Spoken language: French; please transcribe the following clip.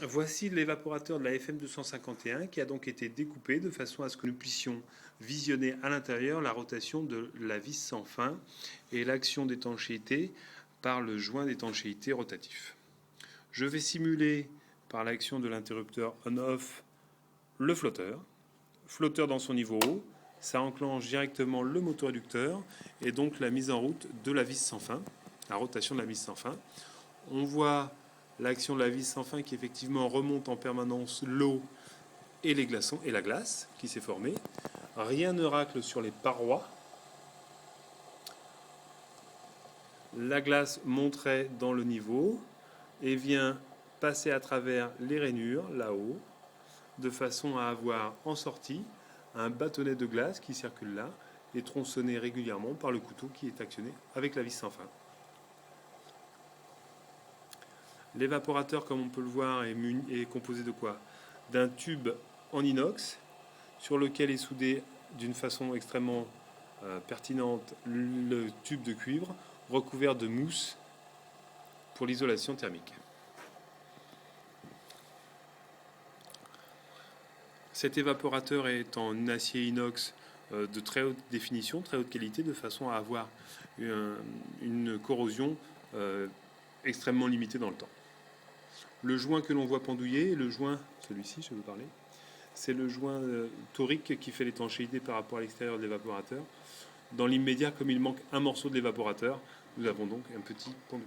Voici l'évaporateur de la FM251 qui a donc été découpé de façon à ce que nous puissions visionner à l'intérieur la rotation de la vis sans fin et l'action d'étanchéité par le joint d'étanchéité rotatif. Je vais simuler par l'action de l'interrupteur on-off le flotteur. Flotteur dans son niveau haut, ça enclenche directement le motoréducteur et donc la mise en route de la vis sans fin, la rotation de la vis sans fin. On voit l'action de la vis sans fin qui effectivement remonte en permanence l'eau et les glaçons et la glace qui s'est formée. Rien ne racle sur les parois. La glace monterait dans le niveau et vient passer à travers les rainures là-haut de façon à avoir en sortie un bâtonnet de glace qui circule là et tronçonné régulièrement par le couteau qui est actionné avec la vis sans fin. L'évaporateur, comme on peut le voir, est composé de quoi? D'un tube en inox sur lequel est soudé d'une façon extrêmement pertinente le tube de cuivre recouvert de mousse pour l'isolation thermique. Cet évaporateur est en acier inox de très haute définition, très haute qualité, de façon à avoir une corrosion extrêmement limitée dans le temps. Le joint que l'on voit pendouillé, le joint, celui-ci, je vais vous parler, c'est le joint torique qui fait l'étanchéité par rapport à l'extérieur de l'évaporateur. Dans l'immédiat, comme il manque un morceau de l'évaporateur, nous avons donc un petit pendu.